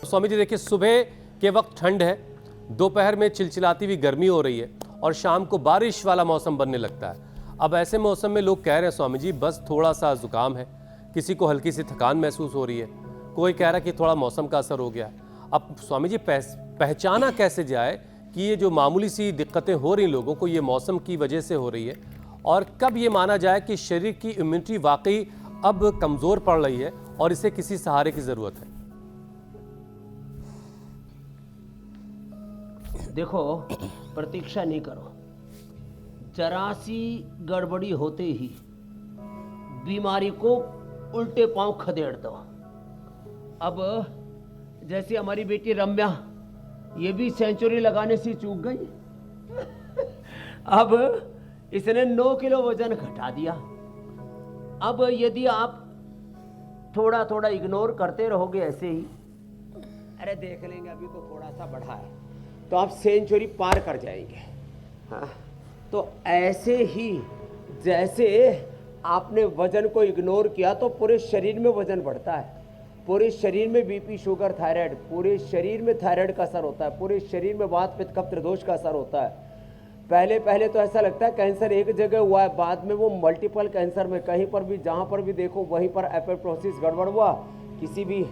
स्वामी जी देखिए, सुबह के वक्त ठंड है, दोपहर में चिलचिलाती हुई गर्मी हो रही है और शाम को बारिश वाला मौसम बनने लगता है। अब ऐसे मौसम में लोग कह रहे हैं स्वामी जी बस थोड़ा सा जुकाम है, किसी को हल्की सी थकान महसूस हो रही है, कोई कह रहा है कि थोड़ा मौसम का असर हो गया। अब स्वामी जी पहचाना कैसे जाए कि ये जो मामूली सी दिक्कतें हो रही लोगों को ये मौसम की वजह से हो रही है, और कब ये माना जाए कि शरीर की इम्यूनिटी वाकई अब कमज़ोर पड़ रही है और इसे किसी सहारे की ज़रूरत है? देखो, प्रतीक्षा नहीं करो, जरा सी गड़बड़ी होते ही बीमारी को उल्टे पांव खदेड़ दो। अब जैसे हमारी बेटी रम्या, ये भी सेंचुरी लगाने से चूक गई। अब इसने 9 किलो वजन घटा दिया। अब यदि आप थोड़ा थोड़ा इग्नोर करते रहोगे ऐसे ही, अरे देख लेंगे अभी तो थोड़ा सा बढ़ा है, तो आप सेंचुरी पार कर जाएंगे। हाँ, तो ऐसे ही जैसे आपने वजन को इग्नोर किया तो पूरे शरीर में वजन बढ़ता है, पूरे शरीर में बीपी, शुगर, थायराइड, पूरे शरीर में थायराइड का असर होता है, पूरे शरीर में वात, पित्त, कफ, त्रिदोष का असर होता है। पहले तो ऐसा लगता है कैंसर एक जगह हुआ है, बाद में वो मल्टीपल कैंसर में, कहीं पर भी जहाँ पर भी देखो वहीं पर एपोप्टोसिस गड़बड़ हुआ। किसी भी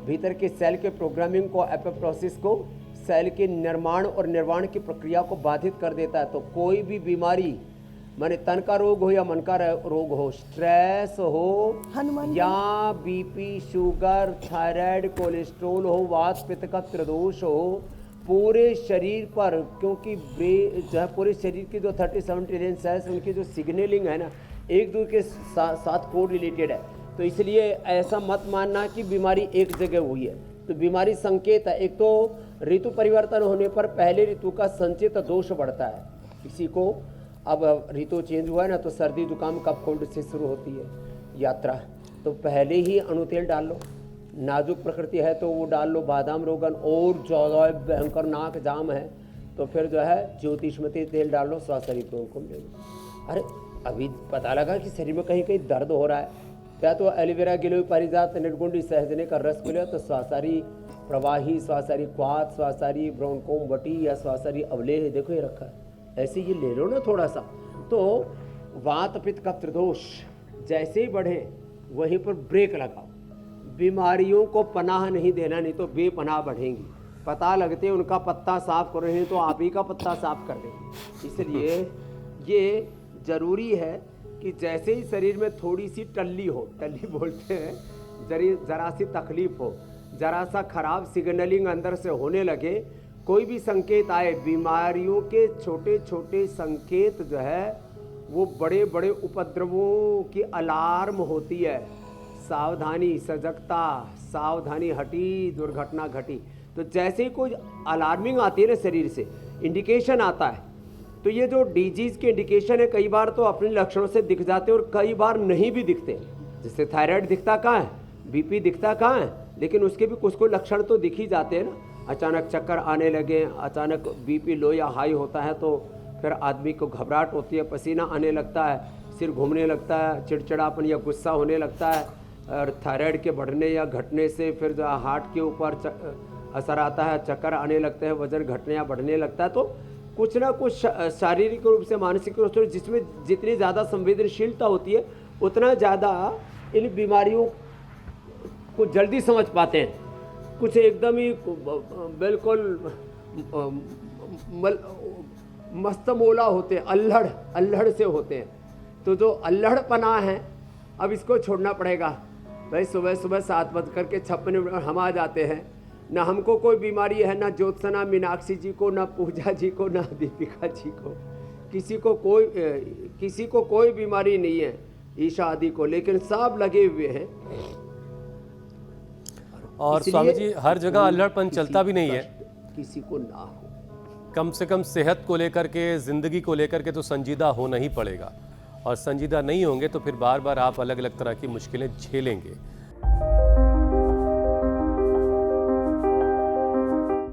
भीतर के सेल के प्रोग्रामिंग को, एपोप्टोसिस को सेल के निर्माण और निर्वाण की प्रक्रिया को बाधित कर देता है। तो कोई भी बीमारी, माने तन का रोग हो या मन का रोग हो, स्ट्रेस हो या बीपी, शुगर, थायराइड, कोलेस्ट्रोल हो, वात, पित्त का त्रिदोष हो, पूरे शरीर पर, क्योंकि जो है पूरे शरीर की जो 37 ट्रिलियन सेल्स, उनकी जो सिग्नलिंग है ना, एक दूसरे के साथ को रिलेटेड है। तो इसलिए ऐसा मत मानना कि बीमारी एक जगह हुई है। तो बीमारी संकेत है। एक तो ऋतु परिवर्तन होने पर पहले ऋतु का संचित दोष बढ़ता है। किसी को अब ऋतु चेंज हुआ है ना, तो सर्दी, जुकाम, कफ, कोल्ड से शुरू होती है यात्रा, तो पहले ही अणुतेल डाल लो। नाजुक प्रकृति है तो वो डाल लो, बादाम, रोगन, और ज़्यादा भयंकर नाक जाम है तो फिर जो है ज्योतिषमती तेल डाल लो, स्वास्थ्य को ले लो। अरे अभी पता लगा कि शरीर में कहीं कहीं दर्द हो रहा है, या तो एलोवेरा, गिलोय, पारिजात, निर्गुंडी, सहजने का रस मिले तो स्वासारी प्रवाही, स्वासारी क्वाथ, स्वासारी ब्रोंकोम वटी या स्वासारी अवलेह, देखो ये रखा है, ऐसे ये ले लो ना थोड़ा सा। तो वात, पित्त, कफ, त्रिदोष जैसे ही बढ़े वहीं पर ब्रेक लगाओ। बीमारियों को पनाह नहीं देना, नहीं तो बेपनाह बढ़ेंगी। पता लगते उनका पत्ता साफ कर रहे हैं तो आप ही का पत्ता साफ कर देंगे। इसलिए ये जरूरी है कि जैसे ही शरीर में थोड़ी सी टल्ली हो, टल्ली बोलते हैं, जरा सी तकलीफ हो, जरा सा खराब सिग्नलिंग अंदर से होने लगे, कोई भी संकेत आए, बीमारियों के छोटे छोटे संकेत जो है वो बड़े बड़े उपद्रवों की अलार्म होती है। सावधानी, सजगता, सावधानी हटी, दुर्घटना घटी। तो जैसे ही कोई अलार्मिंग आती है ना शरीर से, इंडिकेशन आता है, तो ये जो डिजीज के इंडिकेशन है कई बार तो अपने लक्षणों से दिख जाते हैं और कई बार नहीं भी दिखते। जैसे थायराइड दिखता कहाँ है, बीपी दिखता कहाँ है, लेकिन उसके भी कुछ कुछ लक्षण तो दिख ही जाते हैं ना। अचानक चक्कर आने लगे, अचानक बीपी लो या हाई होता है तो फिर आदमी को घबराहट होती है, पसीना आने लगता है, सिर घूमने लगता है, चिड़चिड़ापन या गुस्सा होने लगता है, और थायराइड के बढ़ने या घटने से फिर जो हार्ट के ऊपर असर आता है, चक्कर आने लगते हैं, वजन घटने या बढ़ने लगता है। तो कुछ ना कुछ शारीरिक रूप से, मानसिक रूप से, जिसमें जितनी ज़्यादा संवेदनशीलता होती है उतना ज़्यादा इन बीमारियों को जल्दी समझ पाते हैं। कुछ एकदम ही बिल्कुल मस्तमोला होते हैं, अल्हड़ से होते हैं। तो जो अल्हड़पना है अब इसको छोड़ना पड़ेगा। भाई सुबह सुबह 7:56 हम आ जाते हैं, ना हमको कोई बीमारी है, ना ज्योत्सना मीनाक्षी जी को, ना पूजा जी को, ना दीपिका जी को, किसी को कोई बीमारी नहीं है, ईशा आदि को, लेकिन सब लगे हुए हैं। और स्वामी जी हर जगह अल्हड़पन चलता भी नहीं है, किसी को ना हो। कम से कम सेहत को लेकर के, ज़िंदगी को लेकर के तो संजीदा होना ही पड़ेगा, और संजीदा नहीं होंगे तो फिर बार बार आप अलग अलग तरह की मुश्किलें झेलेंगे।